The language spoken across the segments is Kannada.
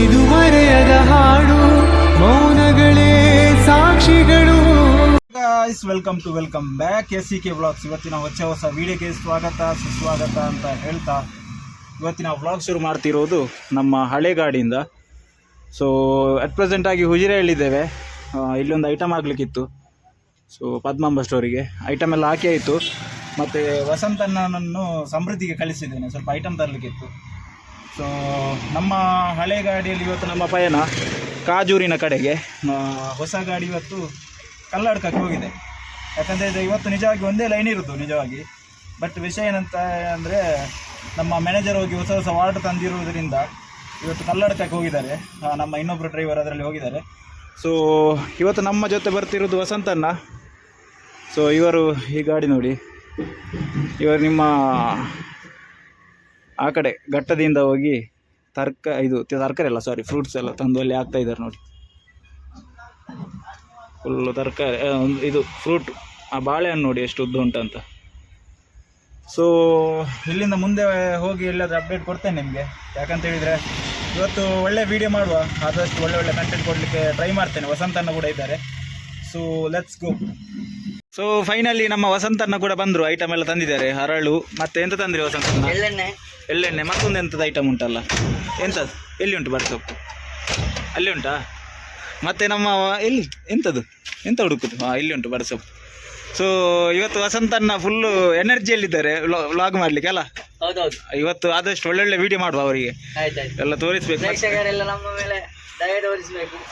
ಇದು ಮರೆಯದ ಹಾಡು, ಮೌನಗಳೇ ಸಾಕ್ಷಿಗಳು. Guys, welcome back SCK vlogs. ಇವತ್ತಿನ ಹೊಸ ವಿಡಿಯೋಗೆ ಸುಸ್ವಾಗತ ಅಂತ ಹೇಳ್ತಾ ಇವತ್ತಿನ ವ್ಲಾಗ್ ಶುರು ಮಾಡ್ತಿರೋದು ನಮ್ಮ ಹಳೆ ಗಾಡಿಯಿಂದ. ಸೊ ಅಟ್ ಪ್ರೆಸೆಂಟ್ ಆಗಿ ಹುಜಿರೆಯಲ್ಲಿದ್ದೇವೆ. ಇಲ್ಲೊಂದು ಐಟಮ್ ಆಗಲಿಕ್ಕಿತ್ತು. ಸೊ ಪದ್ಮಾಂಬ ಸ್ಟೋರಿಗೆ ಐಟಮ್ ಎಲ್ಲ ಹಾಕಿ ಆಯಿತು. ಮತ್ತು ವಸಂತಣ್ಣನನ್ನು ಸಮೃದ್ಧಿಗೆ ಕಳಿಸಿದ್ದೇನೆ, ಸ್ವಲ್ಪ ಐಟಮ್ ತರಲಿಕ್ಕಿತ್ತು. ಸೊ ನಮ್ಮ ಹಳೆ ಗಾಡಿಯಲ್ಲಿ ಇವತ್ತು ನಮ್ಮ ಪಯಣ ಕಾಜೂರಿನ ಕಡೆಗೆ. ಹೊಸ ಗಾಡಿ ಇವತ್ತು ಕಲ್ಲಡ್ಕಕ್ಕೆ ಹೋಗಿದೆ. ಯಾಕಂದರೆ ಇವತ್ತು ನಿಜವಾಗಿ ಒಂದೇ ಲೈನ್ ಇರೋದು ನಿಜವಾಗಿ. ಬಟ್ ವಿಷಯ ಏನಂತ ಅಂದರೆ ನಮ್ಮ ಮ್ಯಾನೇಜರ್ ಹೋಗಿ ಹೊಸ ವಾರ್ಡ್ ತಂದಿರುವುದರಿಂದ ಇವತ್ತು ಕಲ್ಲಡ್ಕಕ್ಕೆ ಹೋಗಿದ್ದಾರೆ. ನಮ್ಮ ಇನ್ನೊಬ್ಬರು ಡ್ರೈವರ್ ಅದರಲ್ಲಿ ಹೋಗಿದ್ದಾರೆ. ಸೊ ಇವತ್ತು ನಮ್ಮ ಜೊತೆ ಬರ್ತಿರೋದು ವಸಂತಣ್ಣ. ಸೊ ಇವರು ಈ ಗಾಡಿ ನೋಡಿ, ಇವರು ನಿಮ್ಮ ಆ ಕಡೆ ಘಟ್ಟದಿಂದ ಹೋಗಿ ತರಕಾರಿ ಅಲ್ಲ ಸಾರಿ ಫ್ರೂಟ್ಸ್ ಎಲ್ಲ ತಂದು ಅಲ್ಲಿ ಹಾಕ್ತಾ ಇದ್ದಾರೆ ನೋಡಿ. ಫುಲ್ಲು ತರಕಾರಿ, ಇದು ಫ್ರೂಟ್, ಆ ಬಾಳೆಹಣ್ಣು ನೋಡಿ ಎಷ್ಟು ಉದ್ದ ಉಂಟಂತ. ಸೊ ಇಲ್ಲಿಂದ ಮುಂದೆ ಹೋಗಿ ಎಲ್ಲಾದರೂ ಅಪ್ಡೇಟ್ ಕೊಡ್ತೇನೆ ನಿಮಗೆ. ಯಾಕಂತ ಹೇಳಿದರೆ ಇವತ್ತು ಒಳ್ಳೆ ವೀಡಿಯೋ ಮಾಡುವ, ಆದಷ್ಟು ಒಳ್ಳೆ ಕಂಟೆಂಟ್ ಕೊಡಲಿಕ್ಕೆ ಟ್ರೈ ಮಾಡ್ತೇನೆ. ವಸಂತಣ್ಣ ಕೂಡ ಇದ್ದಾರೆ. So let's go. So finally ನಮ್ಮ ವಸಂತಣ್ಣ ಕೂಡ ಬಂದರು. ಐಟಮ್ ಎಲ್ಲ ತಂದಿದ್ದಾರೆ. ಹರಳು ಮತ್ತೆ ಎಂತ ತಂದಿರಿ ವಸಂತಣ್ಣ? ಎಳ್ಳೆಣ್ಣೆ. ಮತ್ತೊಂದು ಎಂಥದ್ದು ಐಟಮ್ ಉಂಟಲ್ಲ, ಎಂಥದ್ದು? ಎಲ್ಲಿ ಉಂಟು ಬರ್ತಪ್ಪು? ಅಲ್ಲಿ ಉಂಟಾ? ಮತ್ತು ನಮ್ಮ ಎಲ್ಲಿ ಎಂತ ಹುಡುಕುದು? ಇಲ್ಲಿ ಉಂಟು ಬರಸೊಪ್ಪು. ಸೊ ಇವತ್ತು ವಸಂತಣ್ಣ ಫುಲ್ಲು ಎನರ್ಜಿಯಲ್ಲಿದ್ದಾರೆ ವ್ಲಾಗ್ ಮಾಡಲಿಕ್ಕೆ ಅಲ್ಲ? ಹೌದೌದು. ಇವತ್ತು ಆದಷ್ಟು ಒಳ್ಳೊಳ್ಳೆ ವಿಡಿಯೋ ಮಾಡುವ, ಅವರಿಗೆ ಎಲ್ಲ ತೋರಿಸ್ಬೇಕು.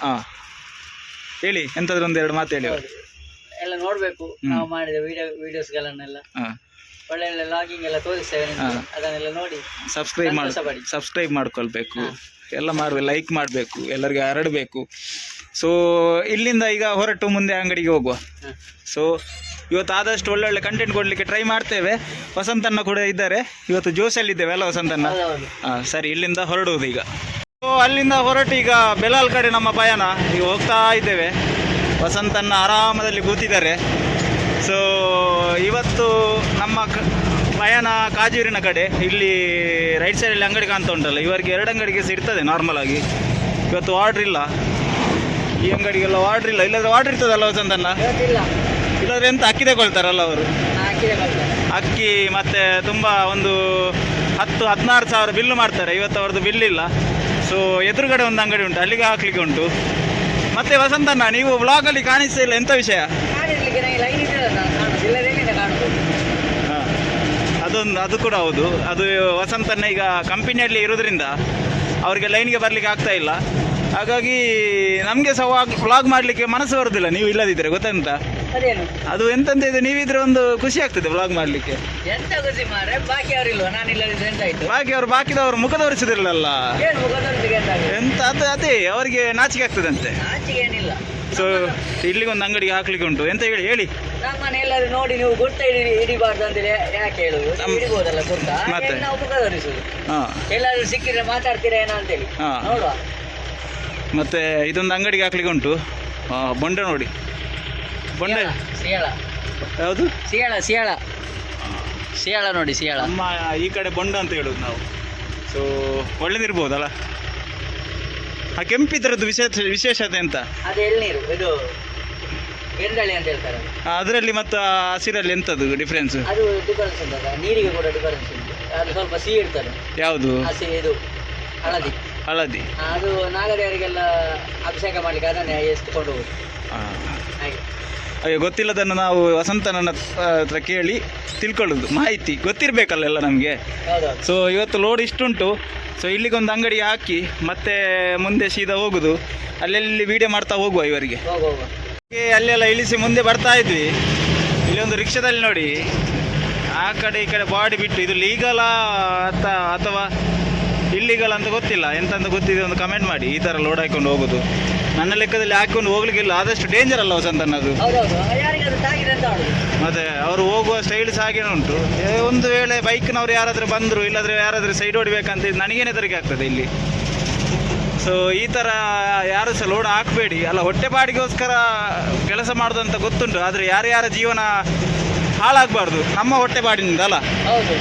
ಹಾಂ, ಹೇಳಿ ಎಂಥದ್ದು ಒಂದೆರಡು ಮಾತು ಹೇಳಿ. ಎಲ್ಲ ನೋಡಬೇಕು, ನಾವು ಮಾಡಿದ ವಿಡಿಯೋಸ್ಗಳನ್ನೆಲ್ಲ ಒಳ್ಳೆ ಒಳ್ಳೆ ಲಾಗಿಂಗ್ ಎಲ್ಲ ತೋರಿಸ್ತೇವೆ, ಅದನ್ನೆಲ್ಲ ನೋಡಿ ಸಬ್ಸ್ಕ್ರೈಬ್ ಮಾಡ್ಕೊಳ್ಬೇಕು, ಎಲ್ಲ ಮಾಡಬೇಕು, ಲೈಕ್ ಮಾಡಬೇಕು, ಎಲ್ಲರಿಗೆ ಹರಡಬೇಕು. ಸೊ ಇಲ್ಲಿಂದ ಈಗ ಹೊರಟು ಮುಂದೆ ಅಂಗಡಿಗೆ ಹೋಗುವ. ಸೊ ಇವತ್ತು ಆದಷ್ಟು ಒಳ್ಳೊಳ್ಳೆ ಕಂಟೆಂಟ್ ಕೊಡಲಿಕ್ಕೆ ಟ್ರೈ ಮಾಡ್ತೇವೆ. ವಸಂತಣ್ಣ ಕೂಡ ಇದ್ದಾರೆ. ಇವತ್ತು ಜೋಶಲ್ಲಿದ್ದೇವೆ ಅಲ್ಲ ವಸಂತಣ್ಣ? ಹಾಂ ಸರಿ, ಇಲ್ಲಿಂದ ಹೊರಡುವುದು ಈಗ. ಸೊ ಅಲ್ಲಿಂದ ಹೊರಟು ಈಗ ಬೆಲಾಲ್ ಕಡೆ ನಮ್ಮ ಪಯಣ. ಈಗ ಹೋಗ್ತಾ ಇದ್ದೇವೆ. ವಸಂತಣ್ಣ ಆರಾಮದಲ್ಲಿ ಕೂತಿದ್ದಾರೆ. ಸೊ ಇವತ್ತು ನಮ್ಮ ಪಯಣ ಕಾಜೂರಿನ ಕಡೆ. ಇಲ್ಲಿ ರೈಟ್ ಸೈಡಲ್ಲಿ ಅಂಗಡಿ ಕಾಣ್ತಾ ಉಂಟಲ್ಲ, ಇವರಿಗೆ 2 ಅಂಗಡಿಗೆ ಇರ್ತದೆ ನಾರ್ಮಲ್ ಆಗಿ. ಇವತ್ತು ಆರ್ಡ್ರ್ ಇಲ್ಲ, ಈ ಅಂಗಡಿಗೆಲ್ಲ ಆರ್ಡ್ರ್ ಇಲ್ಲ. ಇಲ್ಲಾಂದ್ರೆ ಆರ್ಡ್ರ್ ಇರ್ತದಲ್ಲ ವಸಂತಣ್ಣ? ಇಲ್ಲಾಂದ್ರೆ ಎಂತ ಅಕ್ಕಿ ತಗೊಳ್ತಾರಲ್ಲ ಅವರು? ಅಕ್ಕಿ ಮತ್ತೆ ತುಂಬ ಒಂದು 10-16 ಸಾವಿರ ಬಿಲ್ಲು ಮಾಡ್ತಾರೆ. ಇವತ್ತು ಅವ್ರದ್ದು ಬಿಲ್ ಇಲ್ಲ. ಸೊ ಎದುರುಗಡೆ ಒಂದು ಅಂಗಡಿ ಉಂಟು, ಅಲ್ಲಿಗೆ ಹಾಕ್ಲಿಕ್ಕೆ ಉಂಟು. ಮತ್ತೆ ವಸಂತಣ್ಣ, ನೀವು ವ್ಲಾಗಲ್ಲಿ ಕಾಣಿಸ್ತಾ ಇಲ್ಲ, ಎಂಥ ವಿಷಯ? ಅದು ಕೂಡ ಹೌದು. ಅದು ವಸಂತಣ್ಣ ಈಗ ಕಂಪನಿಯಲ್ಲಿ ಇರೋದ್ರಿಂದ ಅವರಿಗೆ ಲೈನ್ಗೆ ಬರಲಿಕ್ಕೆ ಆಗ್ತಾ ಇಲ್ಲ. ಹಾಗಾಗಿ ನಮಗೆ ಸಹ ವ್ಲಾಗ್ ಮಾಡಲಿಕ್ಕೆ ಮನಸ್ಸು ಬರೋದಿಲ್ಲ ನೀವು ಇಲ್ಲದಿದ್ದರೆ, ಗೊತ್ತಂತ? ಅದು ಎಂತಂತ ಇದೆ, ನೀವಿದ್ರೆ ಒಂದು ಖುಷಿ ಆಗ್ತದೆ ವ್ಲಾಗ್ ಮಾಡಲಿಕ್ಕೆ. ಬಾಕಿದವರು ಮುಖ ತೋರಿಸಿದಿರಲ್ಲ ಎಂತ, ಅದೇ ಅವರಿಗೆ ನಾಚಿಕೆ ಆಗ್ತದಂತೆ. ಸೊ ಇಲ್ಲಿಗೊಂದು ಅಂಗಡಿಗೆ ಹಾಕ್ಲಿಕ್ಕೆ ಉಂಟು. ಎಂತ ಹೇಳಿ ನಮ್ಮನೆಲ್ಲರೂ ನೋಡಿ ನೀವು ಗುರ್ತ ಹಿಡಿಬಾರ್ದು ಅಂತ ಯಾಕೆ ಹೇಳುದು? ಹಿಡಿಬೋದಲ್ಲ ಗುರ್ತ, ನಾವು ಮುಖ ತೋರಿಸುದು. ಎಲ್ಲಾದ್ರೂ ಸಿಕ್ಕಿದ್ರೆ ಮಾತಾಡ್ತೀರಾ ಏನೋ ಅಂತೇಳಿ ನೋಡುವ. ಮತ್ತೆ ಇದೊಂದು ಅಂಗಡಿಗೆ ಹಾಕ್ಲಿಕ್ಕೆ ಉಂಟು. ಬೊಂಡೆ ನೋಡಿ, ಬೊಂಡೆ ಸಿಯಾಳ. ಯಾವುದು? ಸಿಯಾಳ ನೋಡಿ, ಸಿಯಾಳ. ನಮ್ಮ ಈ ಕಡೆ ಬೊಂಡ ಅಂತ ಹೇಳುದು ನಾವು. ಸೊ ಒಳ್ಳೇದಿರ್ಬೋದಲ್ಲ? ಆ ಕೆಂಪಿದ್ರದ್ದು ವಿಶೇಷತೆ ಅಂತ? ಅದು ಎಳ್ನೀರು, ಇದು ಗೆಂದಳಿ ಅಂತ ಹೇಳ್ತಾರೆ. ಅದರಲ್ಲಿ ಮತ್ತು ಹಸಿರಲ್ಲಿ ಎಂಥದ್ದು ಡಿಫ್ರೆನ್ಸ್? ಅದು ಡಿಫರೆನ್ಸ್ ಉಂಟಲ್ಲ, ನೀರಿಗೆ ಕೂಡ ಡಿಫರೆನ್ಸ್ ಉಂಟು. ಅದು ಸ್ವಲ್ಪ ಸಿಹಿ ಇರ್ತದೆ. ಯಾವುದು? ಹಸಿ, ಇದು ಹಳದಿ. ಅದು ನಾಗರಿಕರಿಗೆಲ್ಲ ಅಭಿಷೇಕ ಮಾಡ್ಲಿಕ್ಕೆ ಅದನ್ನೇ ಎಷ್ಟುಕೊಂಡು ಹೋಗುದು. ಹಾಗೆ ಗೊತ್ತಿಲ್ಲದನ್ನು ನಾವು ವಸಂತನ ಹತ್ರ ಕೇಳಿ ತಿಳ್ಕೊಳ್ಳೋದು, ಮಾಹಿತಿ ಗೊತ್ತಿರಬೇಕಲ್ಲ ಎಲ್ಲ ನಮಗೆ. ಸೊ ಇವತ್ತು ಲೋಡ್ ಇಷ್ಟುಂಟು. ಸೊ ಇಲ್ಲಿಗೊಂದು ಅಂಗಡಿ ಹಾಕಿ ಮತ್ತೆ ಮುಂದೆ ಸೀದಾ ಹೋಗುದು. ಅಲ್ಲೆಲ್ಲಿ ವಿಡಿಯೋ ಮಾಡ್ತಾ ಹೋಗುವ ಇವರಿಗೆ. ಅಲ್ಲೆಲ್ಲ ಇಳಿಸಿ ಮುಂದೆ ಬರ್ತಾ ಇದ್ವಿ. ಇಲ್ಲಿ ಒಂದು ರಿಕ್ಷಾದಲ್ಲಿ ನೋಡಿ, ಆ ಕಡೆ ಈ ಕಡೆ ಬಾಡಿ ಬಿಟ್ಟು, ಇದು ಲೀಗಲಾ ಅಥವಾ ಇಲ್ಲಿಗಲ್ ಅಂತ ಗೊತ್ತಿಲ್ಲ, ಎಂತಂತ ಗೊತ್ತಿದೆ ಒಂದು ಕಮೆಂಟ್ ಮಾಡಿ. ಈ ಥರ ಲೋಡ್ ಹಾಕೊಂಡು ಹೋಗೋದು ನನ್ನ ಲೆಕ್ಕದಲ್ಲಿ ಹಾಕೊಂಡು ಹೋಗ್ಲಿಕ್ಕಿಲ್ಲ, ಆದಷ್ಟು ಡೇಂಜರ್ ಅಲ್ಲ ವಸಂತನದು. ಮತ್ತೆ ಅವರು ಹೋಗುವ ಸ್ಟೈಲ್ಸ್ ಹಾಗೇನೆ ಉಂಟು. ಒಂದು ವೇಳೆ ಬೈಕ್ನವ್ರು ಯಾರಾದರೂ ಬಂದರು, ಇಲ್ಲಾಂದರೆ ಯಾರಾದರೂ ಸೈಡ್ ಹೊಡಿಬೇಕಂತ ನನಗೇನೆ ಹೆದರಿಕೆ ಆಗ್ತದೆ ಇಲ್ಲಿ. ಸೊ ಈ ಥರ ಯಾರು ಸಹ ಲೋಡ್ ಹಾಕಬೇಡಿ. ಅಲ್ಲ, ಹೊಟ್ಟೆಪಾಡಿಗೋಸ್ಕರ ಕೆಲಸ ಮಾಡೋದಂತ ಗೊತ್ತುಂಟು, ಆದರೆ ಯಾರ್ಯಾರ ಜೀವನ ಹಾಳಾಗಬಾರ್ದು ನಮ್ಮ ಹೊಟ್ಟೆಪಾಡಿನಿಂದ ಅಲ್ಲ. ಹೌದು,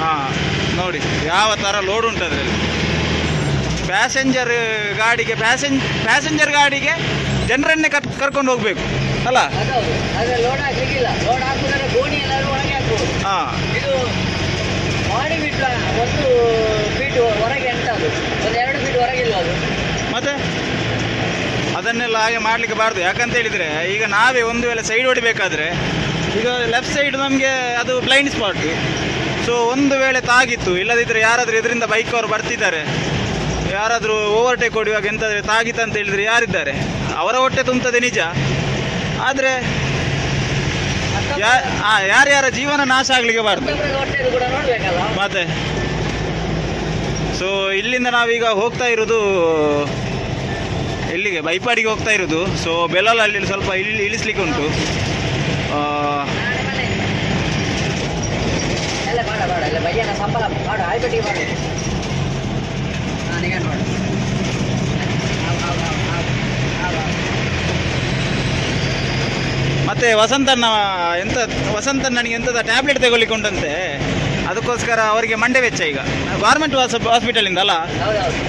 ಹಾಂ ನೋಡಿ ಯಾವ ಥರ ಲೋಡ್ ಉಂಟು ಅದರಲ್ಲಿ. ಪ್ಯಾಸೆಂಜರ್ ಗಾಡಿಗೆ ಜನರನ್ನೇ ಕರ್ಕೊಂಡು ಹೋಗ್ಬೇಕು ಅಲ್ಲ. ಅದೌದು, ಅದ್ರ ಲೋಡ್ ಹಾಕ್ಲಿಕ್ಕಿಲ್ಲ. ಲೋಡ್ ಹಾಕುದಾದ್ರೆ ಗೋಣಿ ಎಲ್ಲರೂ ಒಳಗೆ ಹಾಕ್ಬೋದು. ಹಾಂ, ಇದು ಮಾಡಿ ಬಿಟ್ಟು 1 ಫೀಟ್ ಹೊರಗೆ ಎಂತ ಅದು, 1-2 ಫೀಟ್ ಹೊರಗಿಲ್ಲ ಅದು. ಮತ್ತೆ ಅದನ್ನೆಲ್ಲ ಹಾಗೆ ಮಾಡಲಿಕ್ಕೆ ಬಾರ್ದು. ಯಾಕಂತ ಹೇಳಿದರೆ ಈಗ ನಾವೇ ಒಂದು ವೇಳೆ ಸೈಡ್ ಹೊಡಿಬೇಕಾದ್ರೆ ಈಗ ಲೆಫ್ಟ್ ಸೈಡ್ ನಮಗೆ ಅದು ಬ್ಲೈಂಡ್ ಸ್ಪಾಟ್. ಸೊ ಒಂದು ವೇಳೆ ತಾಗಿತ್ತು, ಇಲ್ಲದಿದ್ದರೆ ಯಾರಾದರೂ ಇದರಿಂದ ಬೈಕ್ ಅವರು ಬರ್ತಿದ್ದಾರೆ, ಯಾರಾದರೂ ಓವರ್ಟೇಕ್ ಹೊಡೆಯುವಾಗ ಎಂತಾದರೆ ತಾಗಿತ್ತು ಅಂತ ಹೇಳಿದರೆ ಯಾರಿದ್ದಾರೆ? ಅವರ ಹೊಟ್ಟೆ ತುಂಬುತ್ತದೆ ನಿಜ, ಆದರೆ ಯಾರ್ಯಾರ ಜೀವನ ನಾಶ ಆಗಲಿಕ್ಕೆ ಬಾರ್ದು ಹೊಟ್ಟೆದು ಕೂಡ ನೋಡ್ಬೇಕಲ್ಲ ಮತ್ತೆ. ಸೊ ಇಲ್ಲಿಂದ ನಾವೀಗ ಹೋಗ್ತಾ ಇರೋದು ಎಲ್ಲಿಗೆ? ಬೈಪಾಡಿಗೆ ಹೋಗ್ತಾ ಇರೋದು. ಸೊ ಬೆಲಾಲಲ್ಲಿ ಸ್ವಲ್ಪ ಇಳಿಸ್ಲಿಕ್ಕೆ ಉಂಟು. ಎಲ್ಲ ಬೇಡ ಬೇಡ, ಎಲ್ಲ ಬಯ್ಯನ ಸಂಬಳ ಮಾಡು, ಆಯ್ಪಟ್ಟಿಗೆ ಮಾಡು. ನಾನೀಗ ಮಾಡು. ಮತ್ತೆ ವಸಂತಣ್ಣನಿಗೆ ಎಂಥದ ಟ್ಯಾಬ್ಲೆಟ್ ತಗೊಳ್ಳಿಕ್ಕೆ ಉಂಟಂತೆ. ಅದಕ್ಕೋಸ್ಕರ ಅವರಿಗೆ ಮಂಡೆ ವೆಚ್ಚ. ಈಗ ಗೌರ್ಮೆಂಟ್ ಹಾಸ್ಪಿಟಲಿಂದ ಅಲ್ಲ, ಹೌದೌದು.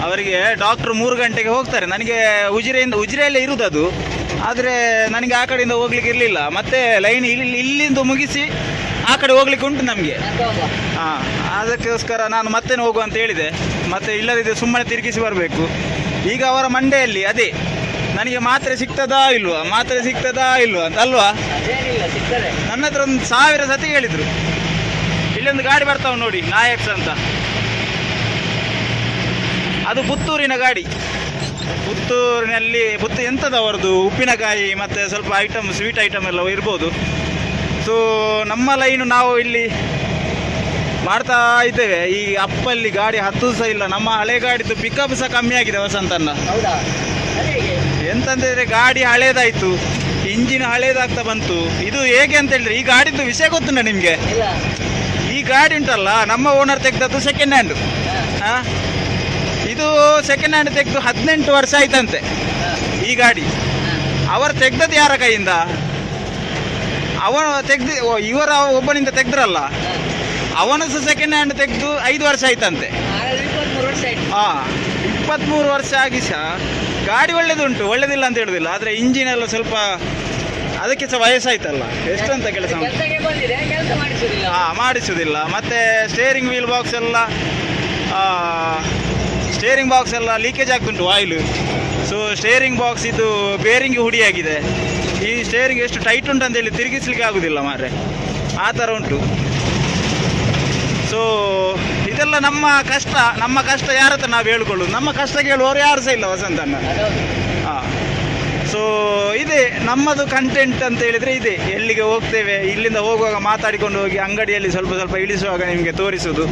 ಅವರಿಗೆ ಡಾಕ್ಟ್ರು 3 ಗಂಟೆಗೆ ಹೋಗ್ತಾರೆ. ನನಗೆ ಉಜಿರೆಯಲ್ಲೇ ಇರುವುದು ಅದು, ಆದರೆ ನನಗೆ ಆ ಕಡೆಯಿಂದ ಹೋಗ್ಲಿಕ್ಕೆ ಇರಲಿಲ್ಲ. ಮತ್ತೆ ಲೈನ್ ಇಲ್ಲಿಂದ ಮುಗಿಸಿ ಆ ಕಡೆ ಹೋಗ್ಲಿಕ್ಕೆ ಉಂಟು ನಮಗೆ. ಹಾಂ, ಅದಕ್ಕೋಸ್ಕರ ನಾನು ಮತ್ತೆ ಹೋಗು ಅಂತ ಹೇಳಿದೆ. ಮತ್ತೆ ಇಲ್ಲದಿದ್ದರೆ ಸುಮ್ಮನೆ ತಿರುಗಿಸಿ ಬರಬೇಕು. ಈಗ ಅವರ ಮಂಡೆಯಲ್ಲಿ ಅದೇ ನನಗೆ ಮಾತ್ರೆ ಸಿಗ್ತದಾ ಇಲ್ವಾ ಅಂತ ಅಲ್ವಾ? ನನ್ನ ಹತ್ರ 1000 ಸತಿ ಹೇಳಿದರು. ಇಲ್ಲೊಂದು ಗಾಡಿ ಬರ್ತಾವೆ ನೋಡಿ, ನಾಯಕ್ಸ್ ಅಂತ. ಅದು ಪುತ್ತೂರಿನ ಗಾಡಿ. ಪುತ್ತೂರಿನಲ್ಲಿ ಎಂಥದ್ದು ಅವರದು ಉಪ್ಪಿನಕಾಯಿ ಮತ್ತು ಸ್ವಲ್ಪ ಐಟಮ್, ಸ್ವೀಟ್ ಐಟಮ್ ಎಲ್ಲ ಇರ್ಬೋದು. ಸೊ ನಮ್ಮ ಲೈನು ನಾವು ಇಲ್ಲಿ ಮಾಡ್ತಾ ಇದ್ದೇವೆ. ಈ ಅಪ್ಪಲ್ಲಿ ಗಾಡಿ ಹತ್ತು ಸಹ ಇಲ್ಲ. ನಮ್ಮ ಹಳೆ ಗಾಡಿದು ಪಿಕಪ್ ಸಹ ಕಮ್ಮಿ ಆಗಿದೆ ವಸಂತನ್ನ. ಎಂತಂದ್ರೆ ಗಾಡಿ ಹಳೇದಾಯ್ತು, ಇಂಜಿನ್ ಹಳೇದಾಗ್ತಾ ಬಂತು. ಇದು ಹೇಗೆ ಅಂತ ಹೇಳಿದ್ರೆ, ಈ ಗಾಡಿದ್ದು ವಿಷಯ ಗೊತ್ತುಂಟ ನಿಮಗೆ? ಈ ಗಾಡಿ ಉಂಟಲ್ಲ, ನಮ್ಮ ಓನರ್ ತೆಗೆದದ್ದು ಸೆಕೆಂಡ್ ಹ್ಯಾಂಡ್. ಇದು ಸೆಕೆಂಡ್ ಹ್ಯಾಂಡ್ ತೆಗೆದು 18 ವರ್ಷ ಆಯ್ತಂತೆ ಈ ಗಾಡಿ. ಅವರು ತೆಗ್ದದ್ದು ಯಾರ ಕೈಯಿಂದ? ಇವರ ಒಬ್ಬನಿಂದ ತೆಗ್ದ್ರಲ್ಲ, ಅವನು ಸಹ ಸೆಕೆಂಡ್ ಹ್ಯಾಂಡ್ ತೆಗೆದು 5 ವರ್ಷ ಆಯ್ತಂತೆ. 23 ವರ್ಷ ಆಗಿ ಸಹ ಗಾಡಿ ಒಳ್ಳೇದಿಲ್ಲ ಅಂತ ಹೇಳುದಿಲ್ಲ, ಆದರೆ ಇಂಜಿನ್ ಎಲ್ಲ ಸ್ವಲ್ಪ ಅದಕ್ಕೆ ಸಹ ವಯಸ್ಸಾಯ್ತಲ್ಲ. ಎಷ್ಟಂತ ಕೆಲಸ ಮಾಡಿಸುವುದಿಲ್ಲ. ಮತ್ತೆ ಸ್ಟೇರಿಂಗ್ ವೀಲ್ ಬಾಕ್ಸ್ ಎಲ್ಲ ಲೀಕೇಜ್ ಆಗ್ತುಂಟು ಆಯಿಲ್. ಸೊ ಸ್ಟೇರಿಂಗ್ ಬಾಕ್ಸ್ ಇದು ಬೇರಿಂಗ್ ಹುಡಿಯಾಗಿದೆ. ಈ ಸ್ಟೇರಿಂಗ್ ಎಷ್ಟು ಟೈಟ್ ಉಂಟು ಅಂತೇಳಿ ತಿರುಗಿಸ್ಲಿಕ್ಕೆ ಆಗುದಿಲ್ಲ ಮಾರ್ರೆ, ಆ ಥರ ಉಂಟು. ಸೊ ಇದೆಲ್ಲ ನಮ್ಮ ಕಷ್ಟ ಯಾರ ಹತ್ರ ನಾವು ಹೇಳ್ಕೊಳ್ಳೋದು? ನಮ್ಮ ಕಷ್ಟ ಕೇಳುವವರು ಯಾರು ಸಹ ಇಲ್ಲ ವಸಂತಣ್ಣ. ಹಾಂ, ಸೊ ಇದೆ ನಮ್ಮದು ಕಂಟೆಂಟ್ ಅಂತ ಹೇಳಿದರೆ ಇದೆ. ಎಲ್ಲಿಗೆ ಹೋಗ್ತೇವೆ, ಇಲ್ಲಿಂದ ಹೋಗುವಾಗ ಮಾತಾಡಿಕೊಂಡು ಹೋಗಿ ಅಂಗಡಿಯಲ್ಲಿ ಸ್ವಲ್ಪ ಇಳಿಸುವಾಗ ನಿಮಗೆ ತೋರಿಸೋದು.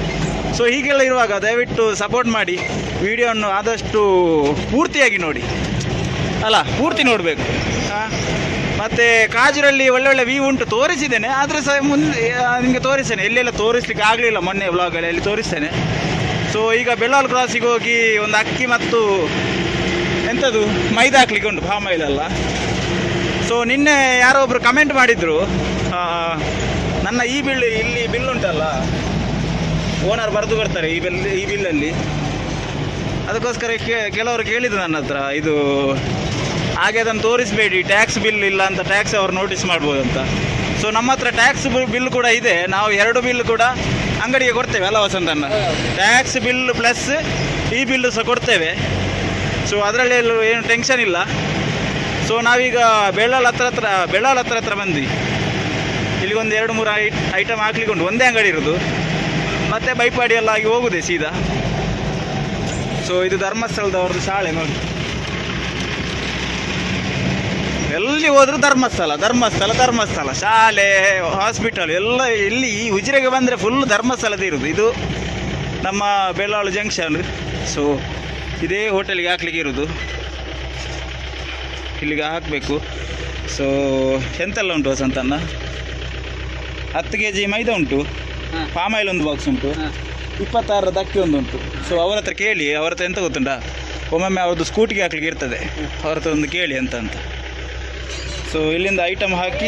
ಸೊ ಹೀಗೆಲ್ಲ ಇರುವಾಗ ದಯವಿಟ್ಟು ಸಪೋರ್ಟ್ ಮಾಡಿ. ವಿಡಿಯೋವನ್ನು ಆದಷ್ಟು ಪೂರ್ತಿಯಾಗಿ ನೋಡಿ ಅಲ್ಲ, ಪೂರ್ತಿ ನೋಡಬೇಕು. ಮತ್ತು ಕಾಜೂರಲ್ಲಿ ಒಳ್ಳೊಳ್ಳೆ ವ್ಯೂ ಉಂಟು, ತೋರಿಸಿದ್ದೇನೆ. ಆದರೆ ಸಹ ಮುಂದೆ ನಿಮಗೆ ತೋರಿಸ್ತೇನೆ. ಎಲ್ಲೆಲ್ಲ ತೋರಿಸ್ಲಿಕ್ಕೆ ಆಗಲಿಲ್ಲ ಮೊನ್ನೆ ವ್ಲಾಗಲ್ಲಿ ತೋರಿಸ್ತೇನೆ. ಸೊ ಈಗ ಬೆಳ್ಳಾಲ್ ಕ್ರಾಸಿಗೆ ಹೋಗಿ ಒಂದು ಅಕ್ಕಿ ಮತ್ತು ಎಂಥದ್ದು ಮೈದಾ ಹಾಕ್ಲಿಕ್ಕೆ ಉಂಟು, ಪಾಮ್ ಆಯಿಲ್ ಅಲ್ಲ. ಸೊ ನಿನ್ನೆ ಯಾರೋ ಒಬ್ಬರು ಕಮೆಂಟ್ ಮಾಡಿದರು, ನನ್ನ ಈ ಬಿಲ್ ಉಂಟಲ್ಲ, ಓನರ್ ಬರೆದು ಬರ್ತಾರೆ ಈ ಬಿಲ್ಲಲ್ಲಿ. ಅದಕ್ಕೋಸ್ಕರ ಕೆಲವರು ಕೇಳಿದ್ರು ನನ್ನ ಹತ್ರ, ಇದು ಹಾಗೆ ಅದನ್ನು ತೋರಿಸಬೇಡಿ, ಟ್ಯಾಕ್ಸ್ ಬಿಲ್ ಇಲ್ಲ ಅಂತ, ಟ್ಯಾಕ್ಸ್ ಅವರು ನೋಟಿಸ್ ಮಾಡ್ಬೋದು ಅಂತ. ಸೊ ನಮ್ಮ ಹತ್ರ ಟ್ಯಾಕ್ಸ್ ಬಿಲ್ ಕೂಡ ಇದೆ. ನಾವು 2 ಬಿಲ್ ಕೂಡ ಅಂಗಡಿಗೆ ಕೊಡ್ತೇವೆ ಅಲ್ಲ ವಸಂತಣ್ಣ? ಟ್ಯಾಕ್ಸ್ ಬಿಲ್ ಪ್ಲಸ್ ಈ ಬಿಲ್ಲು ಸಹ ಕೊಡ್ತೇವೆ. ಸೊ ಅದರಲ್ಲಿ ಏನು ಟೆನ್ಷನ್ ಇಲ್ಲ. ಸೊ ನಾವೀಗ ಬೆಳ್ಳಾಲ್ ಹತ್ರ ಬಂದ್ವಿ. ಇಲ್ಲಿಗೊಂದು 2-3 ಐಟಮ್ ಹಾಕ್ಲಿಕ್ಕೆ ಉಂಟು, ಒಂದೇ ಅಂಗಡಿ ಇರೋದು. ಮತ್ತು ಬೈಪಾಡಿ ಎಲ್ಲ ಆಗಿ ಹೋಗುದೆ ಸೀದಾ. ಸೊ ಇದು ಧರ್ಮಸ್ಥಳದವ್ರದ್ದು ಶಾಲೆ ನೋಡಿ. ಎಲ್ಲಿ ಹೋದರೂ ಧರ್ಮಸ್ಥಳ ಶಾಲೆ, ಹಾಸ್ಪಿಟಲ್ ಎಲ್ಲ. ಇಲ್ಲಿ ಈ ಉಜಿರೆಗೆ ಬಂದರೆ ಫುಲ್ ಧರ್ಮಸ್ಥಳದೇ ಇರೋದು. ಇದು ನಮ್ಮ ಬೆಳ್ಳಾಳು ಜಂಕ್ಷನ್. ಸೊ ಇದೇ ಹೋಟೆಲ್ಗೆ ಹಾಕ್ಲಿಕ್ಕೆ ಇರೋದು, ಇಲ್ಲಿಗೆ ಹಾಕಬೇಕು. ಸೊ ಎಂತೆಲ್ಲ ಉಂಟು ವಸಂತಣ್ಣ? 10 kg ಮೈದಾ ಉಂಟು, ಪಾಮ್ ಆಯಿಲ್ ಒಂದು ಬಾಕ್ಸ್ ಉಂಟು, 26 ಅಕ್ಕಿ ಒಂದು ಉಂಟು. ಸೊ ಅವ್ರ ಹತ್ರ ಕೇಳಿ, ಅವ್ರ ಹತ್ರ ಎಂತ ಗೊತ್ತುಂಟಾ, ಒಮ್ಮೊಮ್ಮೆ ಅವ್ರದ್ದು ಸ್ಕೂಟಿಗೆ ಹಾಕ್ಲಿಕ್ಕೆ ಇರ್ತದೆ, ಅವ್ರ ಹತ್ರ ಒಂದು ಕೇಳಿ ಅಂತ. ಸೊ ಇಲ್ಲಿಂದ ಐಟಮ್ ಹಾಕಿ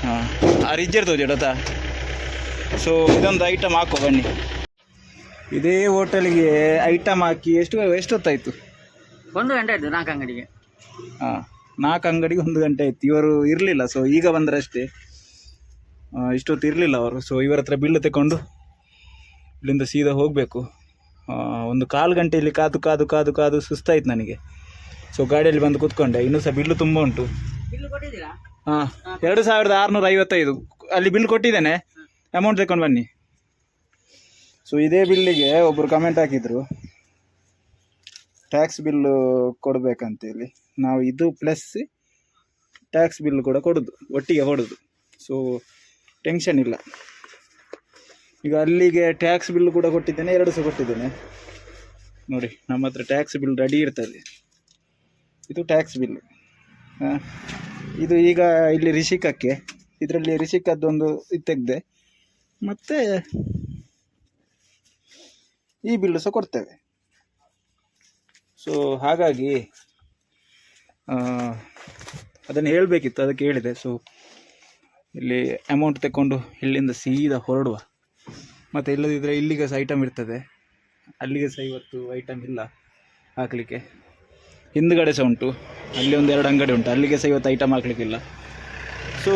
ಹಾಂ ಆ ರಿಜ್ ಇರ್ತದೆ ಜಡತ. ಸೊ ಇದೊಂದು ಐಟಮ್ ಹಾಕೋ ಬನ್ನಿ. ಇದೇ ಹೋಟೆಲಿಗೆ ಐಟಮ್ ಹಾಕಿ ಎಷ್ಟೊತ್ತಾಯಿತು? 1 ಗಂಟೆ ಆಯಿತು 4 ಅಂಗಡಿಗೆ. ಹಾಂ 4 ಅಂಗಡಿಗೆ 1 ಗಂಟೆ ಆಯಿತು. ಇವರು ಇರಲಿಲ್ಲ, ಸೊ ಈಗ ಬಂದರಷ್ಟೇ. ಇಷ್ಟೊತ್ತು ಇರಲಿಲ್ಲ ಅವರು. ಸೊ ಇವರ ಹತ್ರ ಬಿಲ್ಲು ತಗೊಂಡು ಇಲ್ಲಿಂದ ಸೀದಾ ಹೋಗಬೇಕು. 1/4 ಗಂಟೆಯಲ್ಲಿ ಕಾದು ಕಾದು ಕಾದು ಕಾದು ಸುಸ್ತಾಯ್ತು ನನಗೆ. ಸೊ ಗಾಡಿಯಲ್ಲಿ ಬಂದು ಕೂತ್ಕೊಂಡೆ. ಇನ್ನೂ ಸಹ ಬಿಲ್ಲು ತುಂಬ ಉಂಟು. ಹಾಂ 2655 ಅಲ್ಲಿ ಬಿಲ್ ಕೊಟ್ಟಿದ್ದೇನೆ. ಅಮೌಂಟ್ ತಗೊಂಡು ಬನ್ನಿ. ಸೊ ಇದೇ ಬಿಲ್ಲಿಗೆ ಒಬ್ಬರು ಕಮೆಂಟ್ ಹಾಕಿದ್ರು, ಟ್ಯಾಕ್ಸ್ ಬಿಲ್ಲು ಕೊಡಬೇಕಂತೇಳಿ. ನಾವು ಇದು ಪ್ಲಸ್ ಟ್ಯಾಕ್ಸ್ ಬಿಲ್ ಕೂಡ ಒಟ್ಟಿಗೆ ಕೊಡೋದು. ಸೊ ಟೆನ್ಷನ್ ಇಲ್ಲ. ಈಗ ಅಲ್ಲಿಗೆ ಟ್ಯಾಕ್ಸ್ ಬಿಲ್ ಕೂಡ ಕೊಟ್ಟಿದ್ದೇನೆ, 2 ಸಹ ಕೊಟ್ಟಿದ್ದೇನೆ. ನೋಡಿ ನಮ್ಮ ಹತ್ರ ಟ್ಯಾಕ್ಸ್ ಬಿಲ್ ರೆಡಿ ಇರ್ತದೆ. ಇದು ಟ್ಯಾಕ್ಸ್ ಬಿಲ್. ಇದು ಈಗ ಇಲ್ಲಿ ರಿಷಿಕಕ್ಕೆ, ಇದರಲ್ಲಿ ರಿಷಿಕದ್ದೊಂದು ಇದು ತೆಗೆದೆ, ಮತ್ತು ಈ ಬಿಲ್ಲು ಸಹ ಕೊಡ್ತೇವೆ. ಸೊ ಹಾಗಾಗಿ ಅದನ್ನು ಹೇಳಬೇಕಿತ್ತು, ಅದಕ್ಕೆ ಹೇಳಿದೆ. ಸೊ ಇಲ್ಲಿ ಅಮೌಂಟ್ ತಗೊಂಡು ಇಲ್ಲಿಂದ ಸೀದಾ ಹೊರಡುವ. ಮತ್ತು ಇಲ್ಲದಿದ್ದರೆ ಇಲ್ಲಿಗೆ ಸಹ ಐಟಮ್ ಇರ್ತದೆ, ಅಲ್ಲಿಗೆ ಸಹ ಇವತ್ತು ಐಟಮ್ ಇಲ್ಲ ಹಾಕಲಿಕ್ಕೆ. ಹಿಂದುಗಡೆ ಸಹ ಉಂಟು, ಅಲ್ಲಿ 1-2 ಅಂಗಡಿ ಉಂಟು, ಅಲ್ಲಿಗೆ ಸಹ ಇವತ್ತು ಐಟಮ್ ಹಾಕಲಿಕ್ಕಿಲ್ಲ. ಸೊ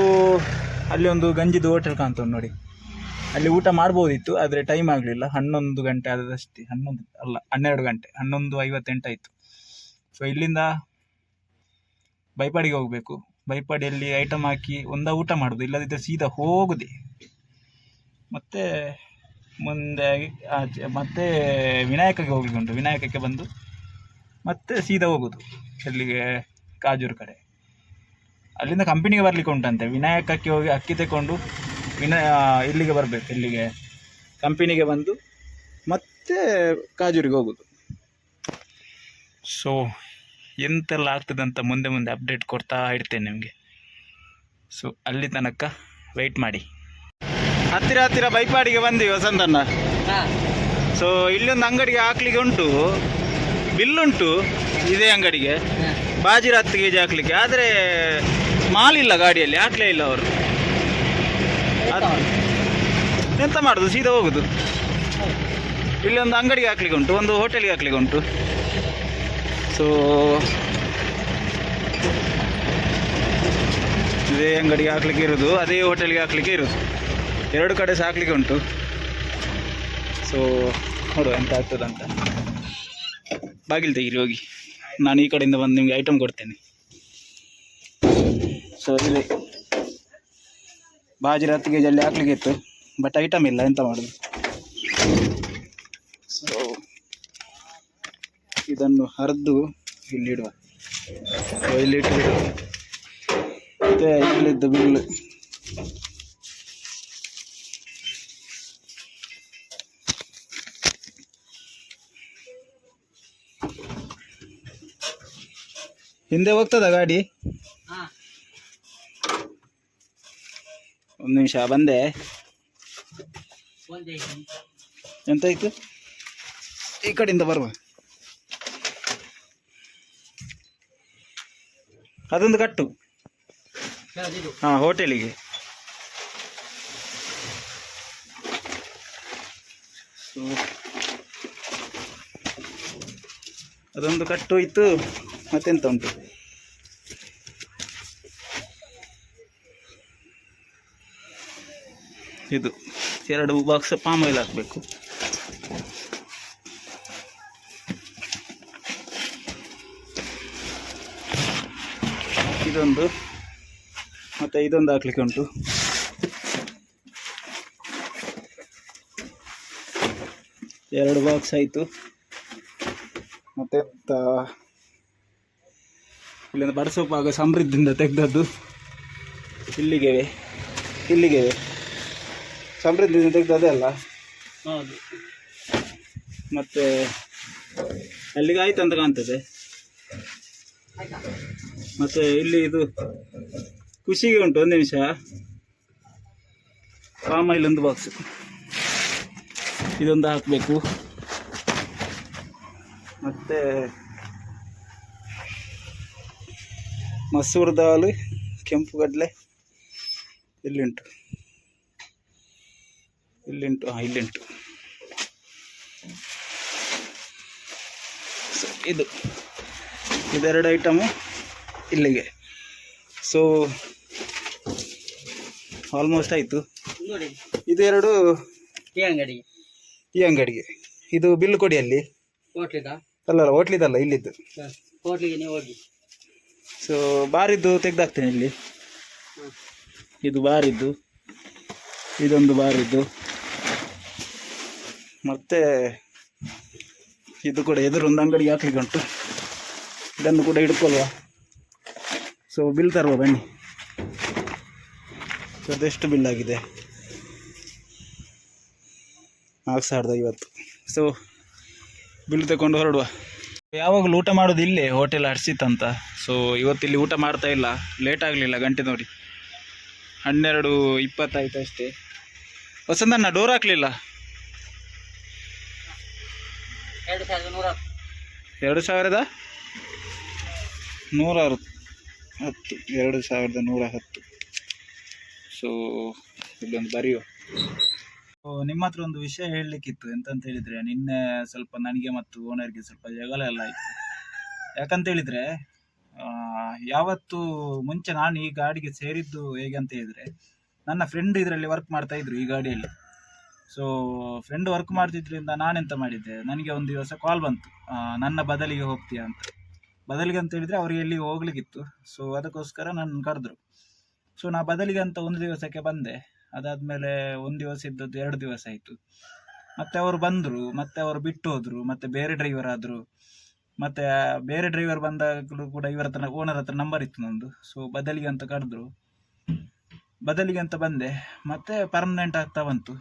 ಅಲ್ಲಿ ಒಂದು ಗಂಜಿದು ಹೋಟೆಲ್ ಕಾಣ್ತಾ ಉಂಟು ನೋಡಿ, ಅಲ್ಲಿ ಊಟ ಮಾಡ್ಬೋದಿತ್ತು, ಆದರೆ ಟೈಮ್ ಆಗಲಿಲ್ಲ. 11 ಗಂಟೆ ಆದದಷ್ಟೇ. 12 ಗಂಟೆ 11:58 ಆಯಿತು. ಸೊ ಇಲ್ಲಿಂದ ಬೈಪಾಡಿಗೆ ಹೋಗಬೇಕು. ಬೈಪಾಡಿಯಲ್ಲಿ ಐಟಮ್ ಹಾಕಿ ಊಟ ಮಾಡೋದು, ಇಲ್ಲದಿದ್ದರೆ ಸೀದಾ ಹೋಗೋದೆ. ಮತ್ತು ಮುಂದೆ ಮತ್ತೆ ವಿನಾಯಕಕ್ಕೆ ಹೋಗ್ಲಿಕ್ಕೆ ಉಂಟು. ವಿನಾಯಕಕ್ಕೆ ಬಂದು ಮತ್ತೆ ಸೀದಾ ಹೋಗೋದು ಎಲ್ಲಿಗೆ, ಕಾಜೂರು ಕಡೆ. ಅಲ್ಲಿಂದ ಕಂಪನಿಗೆ ಬರಲಿಕ್ಕೆ ಉಂಟಂತೆ. ವಿನಾಯಕಕ್ಕೆ ಹೋಗಿ ಅಕ್ಕಿ ತಗೊಂಡು ಇಲ್ಲಿಗೆ ಬರಬೇಕು, ಇಲ್ಲಿಗೆ ಕಂಪನಿಗೆ ಬಂದು ಮತ್ತೆ ಕಾಜೂರಿಗೆ ಹೋಗೋದು. ಸೊ ಎಂತೆಲ್ಲ ಆಗ್ತದೆ ಅಂತ ಮುಂದೆ ಅಪ್ಡೇಟ್ ಕೊಡ್ತಾ ಇರ್ತೇನೆ ನಿಮಗೆ. ಸೊ ಅಲ್ಲಿ ತನಕ ವೆಯ್ಟ್ ಮಾಡಿ. ಹತ್ತಿರ ಬೈಪಾಡಿಗೆ ಬಂದಿವಿ ವಸಂತಣ್ಣ. ಸೊ ಇಲ್ಲೊಂದು ಅಂಗಡಿಗೆ ಹಾಕ್ಲಿಕ್ಕೆ ಉಂಟು, ಬಿಲ್ಲುಂಟು ಇದೇ ಅಂಗಡಿಗೆ, ಬಾಜಿರ 10 kg ಹಾಕ್ಲಿಕ್ಕೆ. ಆದರೆ ಮಾಲಿಲ್ಲ ಗಾಡಿಯಲ್ಲಿ, ಹಾಕ್ಲೇ ಇಲ್ಲ ಅವರು. ಎಂತ ಮಾಡೋದು, ಸೀದಾ ಹೋಗುದು. ಇಲ್ಲಿ ಒಂದು ಅಂಗಡಿಗೆ ಹಾಕ್ಲಿಕ್ಕೆ ಉಂಟು, ಒಂದು ಹೋಟೆಲ್ಗೆ ಹಾಕ್ಲಿಕ್ಕೆ ಉಂಟು. ಸೊ ಇದೇ ಅಂಗಡಿಗೆ ಹಾಕ್ಲಿಕ್ಕೆ ಇರೋದು, ಅದೇ ಹೋಟೆಲ್ಗೆ ಹಾಕ್ಲಿಕ್ಕೆ ಇರೋದು. 2 ಕಡೆ ಸಹ ಹಾಕ್ಲಿಕ್ಕೆ ಉಂಟು. ಸೊ ನೋಡುವ ಎಂತ ಆಗ್ತದಂತ. ಬಾಗಿಲು ತೆಗೀರಿ ಹೋಗಿ, ನಾನು ಈ ಕಡೆಯಿಂದ ಬಂದು ನಿಮಗೆ ಐಟಮ್ ಕೊಡ್ತೇನೆ. ಸೊ ಇದೆ ಬಾಜಿರ 10 kg ಅಲ್ಲಿ ಹಾಕ್ಲಿಕ್ಕೆ ಇತ್ತು, ಬಟ್ ಐಟಮ್ ಇಲ್ಲ, ಎಂತ ಮಾಡೋದು. ಸೊ ಇದನ್ನು ಹರಿದು ಇಲ್ಲಿಡುವ. ಇಲ್ಲಿಟ್ಟು ಮತ್ತೆ ಇಲ್ಲಿದ್ದು ಬಿಲ್ಲು. ಹಿಂದೆ ಹೋಗ್ತದ ಗಾಡಿ? 1 ನಿಮಿಷ ಬಂದೆ. ಎಂತಾಯ್ತು? ಈ ಕಡೆಯಿಂದ ಬರುವ. ಅದೊಂದು ಕಟ್ಟು. ಹಾಂ ಹೋಟೆಲಿಗೆ. ಸೊ ಅದೊಂದು ಕಟ್ಟು ಇತ್ತು. ಮತ್ತೆಂತ ಉಂಟು? ಇದು 2 ಬಾಕ್ಸ್ ಪಾಮ್ ಆಯಿಲ್ ಹಾಕಬೇಕು. ಇದೊಂದು ಮತ್ತು ಇದೊಂದು ಹಾಕ್ಲಿಕ್ಕೆ ಉಂಟು. ಎರಡು ಬಾಕ್ಸ್ ಆಯಿತು. ಮತ್ತು ಇಲ್ಲಿಂದ ಬಡಸೋಪಾಗ ಸಮೃದ್ಧಿಯಿಂದ ತೆಗೆದದ್ದು ಇಲ್ಲಿಗೆ ಸಮೃದ್ಧಿಯಿಂದ ತೆಗೆದದೇ ಅಲ್ಲ. ಹೌದು. ಮತ್ತು ಅಲ್ಲಿಗೆ ಆಯ್ತು ಅಂತ ಕಾಣ್ತದೆ. ಮತ್ತು ಇಲ್ಲಿ ಇದು ಖುಷಿಗೆ ಉಂಟು. 1 ನಿಮಿಷ. ಪಾಮ್ ಆಯಿಲ್ ಒಂದು ಬಾಕ್ಸ್, ಇದೊಂದು ಹಾಕಬೇಕು. ಮತ್ತು ಮಸೂರ್ ದಾಲ್, ಕೆಂಪು ಕಡಲೆ, ಇಲ್ಲಿಂಟು ಇಲ್ಲಿಂಟು. ಸೊ ಇದೆರಡು ಐಟಮು ಇಲ್ಲಿಗೆ. ಸೊ ಆಲ್ಮೋಸ್ಟ್ ಆಯಿತು. ನೋಡಿ ಇದೆರಡು ಈ ಅಂಗಡಿಗೆ. ಇದು ಬಿಲ್ ಕೊಡಿ ಅಲ್ಲಿ. ಅಲ್ಲ ಹೋಟ್ಲಿದಲ್ಲ, ಇಲ್ಲಿದ್ದು. ಹೋಟ್ಲಿಗೆ ನೀವು ಹೋಗಿ. ಸೊ ಬಾರಿದ್ದು ತೆಗ್ದಾಕ್ತೇನೆ ಇಲ್ಲಿ. ಇದು ಬಾರಿದ್ದು, ಇದೊಂದು ಬಾರಿದ್ದು, ಮತ್ತೆ ಇದು ಕೂಡ ಎದುರೊಂದು ಅಂಗಡಿಗೆ ಹಾಕ್ಲಿಕ್ಕೆ ಉಂಟು. ಇದನ್ನು ಕೂಡ ಹಿಡ್ಕೊಳ್ವಾ. ಸೊ ಬಿಲ್ ತರುವ ಬನ್ನಿ. ಸೊ ಅದೆಷ್ಟು ಬಿಲ್ ಆಗಿದೆ? 4,050. ಸೊ ಬಿಲ್ ತಗೊಂಡು ಹೊರಡುವ. ಯಾವಾಗಲೂ ಊಟ ಮಾಡೋದು ಇಲ್ಲೇ ಹೋಟೆಲ್ ಹರ್ಷಿತ್ ಅಂತ. ಸೊ ಇವತ್ತಿಲ್ಲಿ ಊಟ ಮಾಡ್ತಾ ಇಲ್ಲ, ಲೇಟ್ ಆಗಲಿಲ್ಲ. ಗಂಟೆ ನೋಡಿ 12:20 ಆಯ್ತು ಅಷ್ಟೇ. ವಸಂತಣ್ಣ ಡೋರ್ ಹಾಕಲಿಲ್ಲ. 2,110. 2,110. ಸೊ ಇಲ್ಲೊಂದು ಬರೆಯೋ. ನಿಮ್ಮ ಹತ್ರ ಒಂದು ವಿಷಯ ಹೇಳಲಿಕ್ಕಿತ್ತು. ಎಂತಂತ ಹೇಳಿದರೆ, ನಿನ್ನೆ ಸ್ವಲ್ಪ ನನಗೆ ಮತ್ತು ಓನರ್ಗೆ ಸ್ವಲ್ಪ ಜಗಳ ಎಲ್ಲ ಆಯಿತು. ಯಾಕಂತ ಹೇಳಿದರೆ, ಯಾವತ್ತು ಮುಂಚೆ ನಾನು ಈ ಗಾಡಿಗೆ ಸೇರಿದ್ದು ಹೇಗೆ ಅಂತ ಹೇಳಿದರೆ, ನನ್ನ ಫ್ರೆಂಡ್ ಇದರಲ್ಲಿ ವರ್ಕ್ ಮಾಡ್ತಾಯಿದ್ರು ಈ ಗಾಡಿಯಲ್ಲಿ. ಸೊ ಫ್ರೆಂಡ್ ವರ್ಕ್ ಮಾಡ್ತಿದ್ರಿಂದ ನಾನೆಂತ ಮಾಡಿದ್ದೆ, ನನಗೆ ಒಂದು ದಿವಸ ಕಾಲ್ ಬಂತು, ನನ್ನ ಬದಲಿಗೆ ಹೋಗ್ತೀಯಾ ಅಂತ. ಬದಲಿಗೆ ಅಂತ ಹೇಳಿದರೆ ಅವ್ರಿಗೆ ಎಲ್ಲಿಗೆ ಹೋಗ್ಲಿಕ್ಕಿತ್ತು. ಸೊ ಅದಕ್ಕೋಸ್ಕರ ನನ್ನ ಕರೆದ್ರು. ಸೊ ನಾ ಬದಲಿಗೆ ಅಂತ ಒಂದು ದಿವಸಕ್ಕೆ ಬಂದೆ. ಅದಾದಮೇಲೆ ಒಂದು ದಿವಸ ಇದ್ದದ್ದು 2 ದಿವಸ ಆಯಿತು. ಮತ್ತು ಅವರು ಬಂದರು, ಮತ್ತು ಅವರು ಬಿಟ್ಟು ಹೋದರು, ಮತ್ತು ಬೇರೆ ಡ್ರೈವರ್ ಆದರು. ಮತ್ತು ಬೇರೆ ಡ್ರೈವರ್ ಬಂದಾಗಲೂ ಕೂಡ ಇವರ ಹತ್ರ, ಓನರ್ ಹತ್ರ ನಂಬರ್ ಇತ್ತು ನಂದು. ಸೊ ಬದಲಿಗೆ ಅಂತ ಕರೆದ್ರು, ಬದಲಿಗೆ ಅಂತ ಬಂದೆ. ಮತ್ತು ಪರ್ಮನೆಂಟ್ ಆಗ್ತಾ ಬಂತು.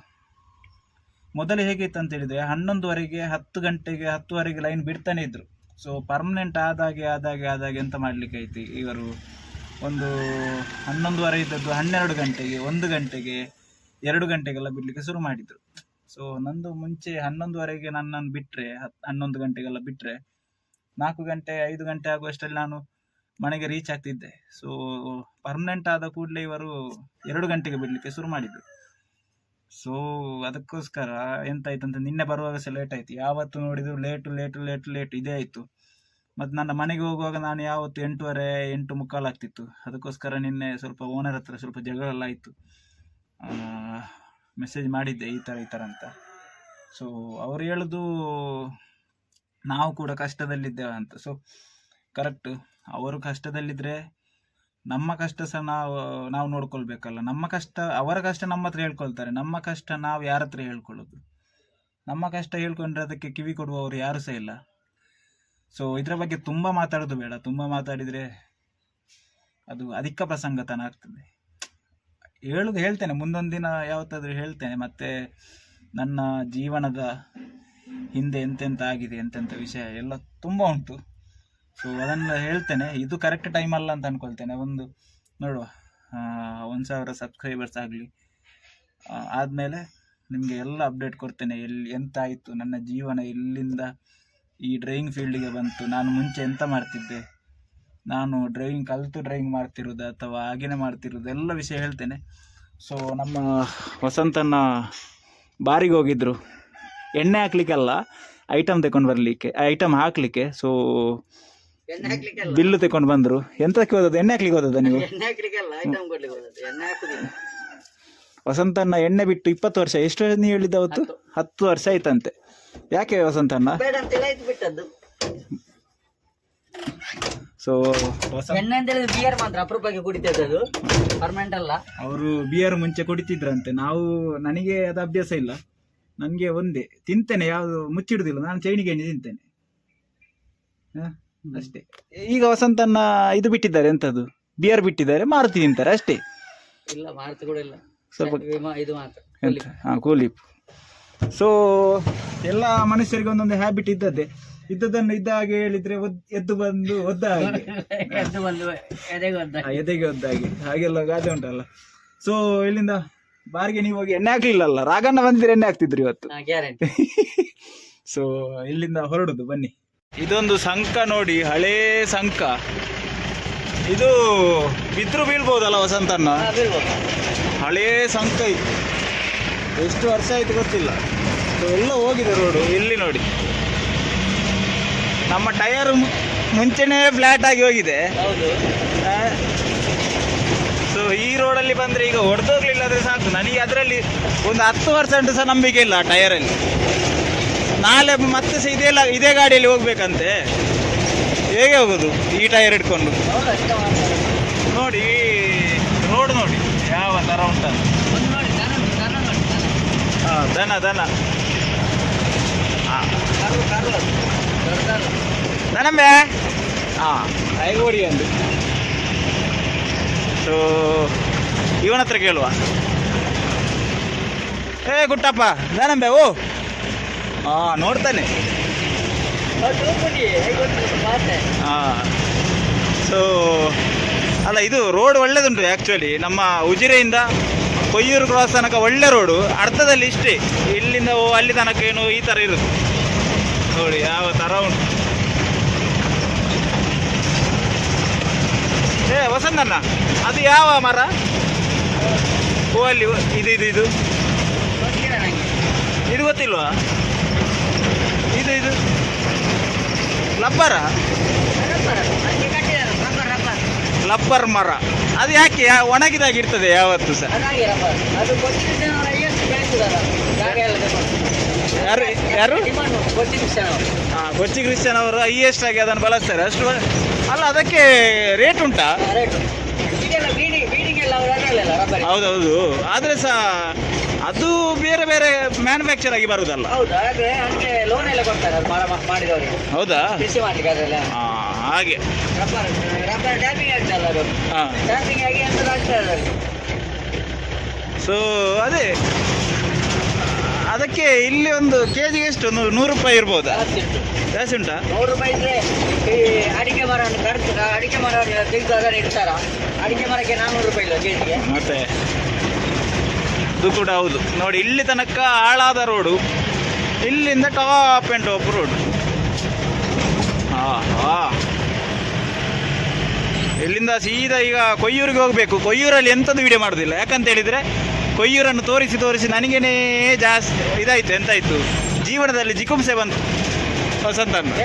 ಮೊದಲು ಹೇಗಿತ್ತು ಅಂತ ಹೇಳಿದರೆ, 11:00ವರೆಗೆ 10 ಗಂಟೆಗೆ 10:30ಗೆ ಲೈನ್ ಬಿಡ್ತಾನೆ ಇದ್ರು. ಸೊ ಪರ್ಮನೆಂಟ್ ಆದಾಗೆ ಎಂತ ಮಾಡಲಿಕ್ಕೆ ಆಯ್ತು. ಇವರು ಒಂದು 11:30 ಇದ್ದದ್ದು 12 ಗಂಟೆಗೆ, 1 ಗಂಟೆಗೆ, 2 ಗಂಟೆಗೆಲ್ಲ ಬಿಡಲಿಕ್ಕೆ ಶುರು ಮಾಡಿದರು. ಸೊ ನಂದು ಮುಂಚೆ 11:30ಗೆ ನನ್ನನ್ನು ಬಿಟ್ಟರೆ, 11 ಗಂಟೆಗೆಲ್ಲ ಬಿಟ್ಟರೆ 4 ಗಂಟೆ 5 ಗಂಟೆ ಆಗುವಷ್ಟರಲ್ಲಿ ನಾನು ಮನೆಗೆ ರೀಚ್ ಆಗ್ತಿದ್ದೆ. ಸೊ ಪರ್ಮನೆಂಟ್ ಆದ ಕೂಡಲೇ ಇವರು 2 ಗಂಟೆಗೆ ಬಿಡಲಿಕ್ಕೆ ಶುರು ಮಾಡಿದರು. ಸೊ ಅದಕ್ಕೋಸ್ಕರ ಎಂತಾಯ್ತು ಅಂತ, ನಿನ್ನೆ ಬರುವಾಗ ಸಹ ಲೇಟ್ ಆಯಿತು. ಯಾವತ್ತು ನೋಡಿದ್ರು ಲೇಟ್ ಇದೇ ಆಯಿತು. ಮತ್ತು ನನ್ನ ಮನೆಗೆ ಹೋಗುವಾಗ ನಾನು ಯಾವತ್ತು 8:30 8:45 ಆಗ್ತಿತ್ತು. ಅದಕ್ಕೋಸ್ಕರ ನಿನ್ನೆ ಸ್ವಲ್ಪ ಓನರ್ ಹತ್ರ ಸ್ವಲ್ಪ ಜಗಳ ಎಲ್ಲ ಆಯಿತು. ಮೆಸೇಜ್ ಮಾಡಿದ್ದೆ ಈ ಥರ ಅಂತ. ಸೊ ಅವರು ಹೇಳೋದು ನಾವು ಕೂಡ ಕಷ್ಟದಲ್ಲಿದ್ದೇವೆ ಅಂತ. ಸೊ ಕರೆಕ್ಟು, ಅವರು ಕಷ್ಟದಲ್ಲಿದ್ದರೆ ನಮ್ಮ ಕಷ್ಟ ಸಹ ನಾವು ನೋಡ್ಕೊಳ್ಬೇಕಲ್ಲ. ನಮ್ಮ ಕಷ್ಟ, ಅವರ ಕಷ್ಟ ನಮ್ಮ ಹತ್ರ ಹೇಳ್ಕೊಳ್ತಾರೆ, ನಮ್ಮ ಕಷ್ಟ ನಾವು ಯಾರ ಹತ್ರ ಹೇಳ್ಕೊಳ್ಳೋದು? ನಮ್ಮ ಕಷ್ಟ ಹೇಳ್ಕೊಂಡ್ರೆ ಅದಕ್ಕೆ ಕಿವಿ ಕೊಡುವವರು ಯಾರು ಸಹ ಇಲ್ಲ. ಸೊ ಇದರ ಬಗ್ಗೆ ತುಂಬ ಮಾತಾಡೋದು ಬೇಡ. ತುಂಬ ಮಾತಾಡಿದರೆ ಅದು ಅಧಿಕ ಪ್ರಸಂಗತನ ಆಗ್ತದೆ. ಹೇಳ್ತೇನೆ, ಮುಂದೊಂದು ದಿನ ಯಾವತ್ತಾದರೂ ಹೇಳ್ತೇನೆ. ಮತ್ತು ನನ್ನ ಜೀವನದ ಹಿಂದೆ ಎಂತೆಂತ ಆಗಿದೆ, ಎಂತೆಂಥ ವಿಷಯ ಎಲ್ಲ ತುಂಬ ಉಂಟು. ಸೊ ಅದನ್ನು ಹೇಳ್ತೇನೆ. ಇದು ಕರೆಕ್ಟ್ ಟೈಮ್ ಅಲ್ಲ ಅಂತ ಅಂದ್ಕೊಳ್ತೇನೆ. ಒಂದು ನೋಡುವ 1,000 ಸಬ್ಸ್ಕ್ರೈಬರ್ಸ್ ಆಗಲಿ, ಆದಮೇಲೆ ನಿಮಗೆ ಎಲ್ಲ ಅಪ್ಡೇಟ್ ಕೊಡ್ತೇನೆ. ಎಂತ ಆಯಿತು ನನ್ನ ಜೀವನ, ಎಲ್ಲಿಂದ ಈ ಡ್ರೈವಿಂಗ್ ಫೀಲ್ಡಿಗೆ ಬಂತು, ನಾನು ಮುಂಚೆ ಎಂತ ಮಾಡ್ತಿದ್ದೆ, ನಾನು ಡ್ರೈವಿಂಗ್ ಕಲಿತು ಡ್ರೈವಿಂಗ್ ಮಾಡ್ತಿರೋದು ಅಥವಾ ಹಾಗೇನೆ ಮಾಡ್ತಿರೋದು, ಎಲ್ಲ ವಿಷಯ ಹೇಳ್ತೇನೆ. ಸೊ ನಮ್ಮ ವಸಂತನ ಬಾರಿಗೆ ಹೋಗಿದ್ರು, ಎಣ್ಣೆ ಹಾಕ್ಲಿಕ್ಕೆಲ್ಲ, ಐಟಮ್ ತಗೊಂಡು ಬರಲಿಕ್ಕೆ, ಐಟಮ್ ಹಾಕಲಿಕ್ಕೆ. ಸೊ ಬಿಲ್ಲು ತಗೊಂಡು ಬಂದರು. ಎಂತಕ್ಕೆ ಹೋದದ್ದು? ಎಣ್ಣೆ ಹಾಕ್ಲಿಕ್ಕೆ ಹೋದದ ನೀವು? ವಸಂತನ ಎಣ್ಣೆ ಬಿಟ್ಟು 20 ವರ್ಷ. ಎಷ್ಟು ನೀವು ಹೇಳಿದ್ದ ಅವತ್ತು? 10 ವರ್ಷ ಆಯ್ತಂತೆ. ಯಾಕೆ ವಸಂತಣ್ಣ? ಸೊ ಬಿಯರ್ ಮಾತ್ರ ಅಪರೂಪಕ್ಕೆ ಕುಡಿತಿದ್ದದು, ಪರ್ಮನೆಂಟ್ ಅಲ್ಲ. ಅವರು ಬಿಯರ್ ಮುಂಚೆ ಕುಡಿತಿದ್ರಂತೆ. ನನಗೆ ಅದು ಅಭ್ಯಾಸ ಇಲ್ಲ. ನನಗೆ ಒಂದೇ ತಿಂತೇನೆ, ಯಾವುದು ಮುಚ್ಚಿಡುದಿಲ್ಲ. ನಾನು ಚೈನಿಗೆ ಎಣ್ಣೆ ತಿಂತೇನೆ ಅಷ್ಟೇ. ಈಗ ವಸಂತನ್ನ ಇದು ಬಿಟ್ಟಿದ್ದಾರೆ, ಎಂತದ್ದು ಬಿಯರ್ ಬಿಟ್ಟಿದ್ದಾರೆ, ಮಾರುತಿ ತಿಂತಾರೆ ಅಷ್ಟೇ. ಇಲ್ಲ ಮಾರುತಿ ಕೂಡ ಇಲ್ಲ, ಸ್ವಲ್ಪ ಇದು ಮಾತ್ರ ಕೂಲಿಪ್. ಸೊ ಎಲ್ಲ ಮನುಷ್ಯರಿಗೆ ಒಂದೊಂದು ಹ್ಯಾಬಿಟ್ ಇದ್ದದನ್ನು ಇದ್ದ ಹಾಗೆ ಹೇಳಿದ್ರೆ ಎದ್ದು ಬಂದು ಒದ್ದ ಹಾಗೆ, ಎದೆಗೆ ಒದ್ದ ಹಾಗೆ, ಹಾಗೆಲ್ಲ ಗಾದೆ ಉಂಟಲ್ಲ. ಸೊ ಇಲ್ಲಿಂದ ಬಾರಿಗೆ ನೀವು ಹೋಗಿ ಎಣ್ಣೆ ಹಾಕ್ಲಿಲ್ಲಲ್ಲ, ರಾಗಣ್ಣ ಬಂದಿದ್ರೆ ಎಣ್ಣೆ ಹಾಕ್ತಿದ್ರು ಇವತ್ತು. ಸೊ ಇಲ್ಲಿಂದ ಹೊರಡುದು ಬನ್ನಿ. ಇದೊಂದು ಸಂಕ ನೋಡಿ, ಹಳೇ ಸಂಕ. ಇದು ಬಿದ್ರು ಬೀಳ್ಬೋದಲ್ಲ ವಸಂತಣ್ಣ? ಹಳೇ ಸಂಕ ಇತ್ತು, ಎಷ್ಟು ವರ್ಷ ಆಯ್ತು ಗೊತ್ತಿಲ್ಲ. ಸೊ ಎಲ್ಲ ಹೋಗಿದೆ ರೋಡು. ಇಲ್ಲಿ ನೋಡಿ ನಮ್ಮ ಟಯರ್ ಮುಂಚೆನೇ ಫ್ಲ್ಯಾಟ್ ಆಗಿ ಹೋಗಿದೆ. ಹೌದು. ಸೊ ಈ ರೋಡಲ್ಲಿ ಬಂದರೆ ಈಗ ಹೊಡೆದೋಗ್ಲಿಲ್ಲ ಆದರೆ ಸಾಕು. ನನಗೆ ಅದರಲ್ಲಿ ಒಂದು 10% ಸಹ ನಂಬಿಕೆ ಇಲ್ಲ ಆ ಟಯರಲ್ಲಿ. ನಾಳೆ ಮತ್ತೆ ಸಹ ಇದೇ ಗಾಡಿಯಲ್ಲಿ ಹೋಗ್ಬೇಕಂತೆ. ಹೇಗೆ ಹೋಗೋದು ಈ ಟೈರ್ ಇಟ್ಕೊಂಡು? ಹೌದು, ಅಷ್ಟೇ ಮಾಡ್ತಾರೆ. ನೋಡಿ ರೋಡ್ ನೋಡಿ ಯಾವ ಥರ ಉಂಟಂತ. ಒಂದು ನೋಡಿ, ದನ ನೋಡಿ, ದನ. ಹಾಂ, ದನ ಹಾಂ, ಕರು ಅದು. ದೊಡ್ಡ ಕರು. ದನಂಬೆ ಹಾಂ, ಐಗೋಡಿ ಅಂದು. ಸೊ ಇವನ ಹತ್ರ ಕೇಳುವ. ಗುಟ್ಟಪ್ಪ ದನಂಬೆ ಓ ಹಾಂ, ನೋಡ್ತಾನೆ. ಹಾಂ. ಸೊ ಅಲ್ಲ, ಇದು ರೋಡ್ ಒಳ್ಳೇದುಂಟು ಆ್ಯಕ್ಚುಲಿ. ನಮ್ಮ ಉಜಿರೆಯಿಂದ ಕೊಯ್ಯೂರು ಕ್ರಾಸ್ ತನಕ ಒಳ್ಳೆ ರೋಡು. ಅರ್ಧದಲ್ಲಿ ಇಷ್ಟೇ, ಇಲ್ಲಿಂದ ಅಲ್ಲಿ ತನಕ ಏನು ಈ ಥರ ಇರುತ್ತೆ ನೋಡಿ ಯಾವ ಥರ ಉಂಟು. ವಸಂತಣ್ಣ, ಅದು ಯಾವ ಮರ? ಓ ಅಲ್ಲಿ ಇದು ಇದು ಇದು ಇದು ಗೊತ್ತಿಲ್ವಾ? ಇದು ಲಬ್ಬರ ಲಬ್ಬರ್ ಮರ. ಅದು ಯಾಕೆ ಒಣಗಿದಾಗಿರ್ತದೆ ಯಾವತ್ತು ಸಹ? ಯಾರು ಹಾಂ, ಕೊಚ್ಚಿ ಕ್ರಿಶ್ಚಿಯನ್ ಅವರು ಹೈಯೆಸ್ಟ್ ಆಗಿ ಅದನ್ನು ಬಳಸ್ತಾರೆ. ಅಷ್ಟು ಅಲ್ಲ, ಅದಕ್ಕೆ ರೇಟ್ ಉಂಟಾ? ಹೌದೌದು, ಆದರೆ ಸಹ ಅದು ಬೇರೆ ಬೇರೆ ಮ್ಯಾನುಫ್ಯಾಕ್ಚರ್ ಆಗಿ ಬರುದಲ್ಲ. ಲೋನ್ ಎಲ್ಲ ಕೊಡ್ತಾರೆ ಮಾಡಿದವರಿಗೆ. ಹೌದಾ? ಕೃಷಿ ಮಾಡ್ಲಿಕ್ಕೆ ಅದೆಲ್ಲ. ಹಾಗೆ ರಬ್ಬರ್ ಟ್ಯಾಪಿಂಗ್ ಆಗ್ತಲ್ಲ ಅದು. ಹಾಂ, ಟ್ಯಾಪಿಂಗ್ ಆಗಿ ಎಂತ ಆಗ್ತದೆ. ಸೊ ಅದೇ ಅದಕ್ಕೆ ಇಲ್ಲಿ ಒಂದು ಕೆಜಿಗೆ ಎಷ್ಟು, 100 ರೂಪಾಯಿ ಇರ್ಬೋದಾ? ಜಾಸ್ತಿ ಉಂಟಾ? 100 ರೂಪಾಯಿ ಇದ್ರೆ ಈ ಅಡಿಕೆ ಮರವನ್ನು ಕಡ್ದು ಅಡಿಕೆ ಮರ ತೆಗೆದು ಅದನ್ನು ಇಡ್ತಾರ. ಅಡಿಕೆ ಮರಕ್ಕೆ 400 ರೂಪಾಯಿ ಇಲ್ಲ ಕೆಜಿಗೆ. ಮತ್ತೆ ಅದು ಕೂಡ ಹೌದು. ನೋಡಿ ಇಲ್ಲಿ ತನಕ ಹಾಳಾದ ರೋಡು, ಇಲ್ಲಿಂದ ಟಾಪ್ ಆ್ಯಂಡ್ ಟಾಪ್ ರೋಡು. ಇಲ್ಲಿಂದ ಸೀದಾ ಈಗ ಕೊಯ್ಯೂರಿಗೆ ಹೋಗಬೇಕು. ಕೊಯ್ಯೂರಲ್ಲಿ ಎಂಥದ್ದು ವಿಡಿಯೋ ಮಾಡೋದಿಲ್ಲ, ಯಾಕಂತ ಹೇಳಿದರೆ ಕೊಯ್ಯೂರನ್ನು ತೋರಿಸಿ ನನಗೇನೇ ಜಾಸ್ತಿ ಇದಾಯಿತು. ಎಂತಾಯಿತು, ಜೀವನದಲ್ಲಿ ಜಿಗುಪ್ಸೆ ಬಂತು ವಸಂತನ್ನು.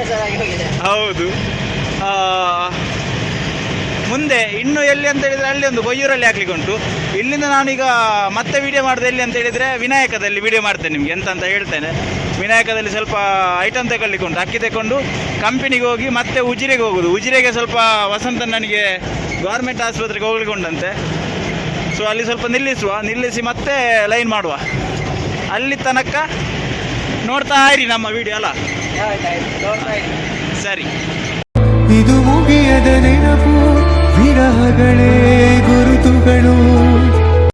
ಹೌದು. ಮುಂದೆ ಇನ್ನು ಎಲ್ಲಿ ಅಂತ ಹೇಳಿದರೆ ಅಲ್ಲಿ ಒಂದು ಕೊಯ್ಯೂರಲ್ಲಿ ಹಾಕ್ಲಿಕ್ಕೆ ಉಂಟು. ಇಲ್ಲಿಂದ ನಾನೀಗ ಮತ್ತೆ ವಿಡಿಯೋ ಮಾಡಿದೆ ಎಲ್ಲಿ ಅಂತ ಹೇಳಿದರೆ ವಿನಾಯಕದಲ್ಲಿ ವಿಡಿಯೋ ಮಾಡ್ತೇನೆ. ನಿಮಗೆ ಎಂತ ಅಂತ ಹೇಳ್ತೇನೆ. ವಿನಾಯಕದಲ್ಲಿ ಸ್ವಲ್ಪ ಐಟಮ್ ತಗೊಳ್ಳಿಕ್ಕೆ ಉಂಟು. ಅಕ್ಕಿ ತಗೊಂಡು ಕಂಪನಿಗೆ ಹೋಗಿ ಮತ್ತೆ ಉಜಿರೆಗೆ ಹೋಗೋದು. ಉಜಿರೆಗೆ ಸ್ವಲ್ಪ ವಸಂತನಿಗೆ ಗೌರ್ಮೆಂಟ್ ಆಸ್ಪತ್ರೆಗೆ ಹೋಗ್ಲಿಕ್ಕೆ ಉಂಟಂತೆ. ಸೊ ಅಲ್ಲಿ ಸ್ವಲ್ಪ ನಿಲ್ಲಿಸಿ ಮತ್ತೆ ಲೈನ್ ಮಾಡುವ. ಅಲ್ಲಿ ತನಕ ನೋಡ್ತಾ ಇರಿ ನಮ್ಮ ವಿಡಿಯೋ ಅಲ್ಲ. ಸರಿ, ಇದು ಮುಗಿಯದ ನೆನಪು.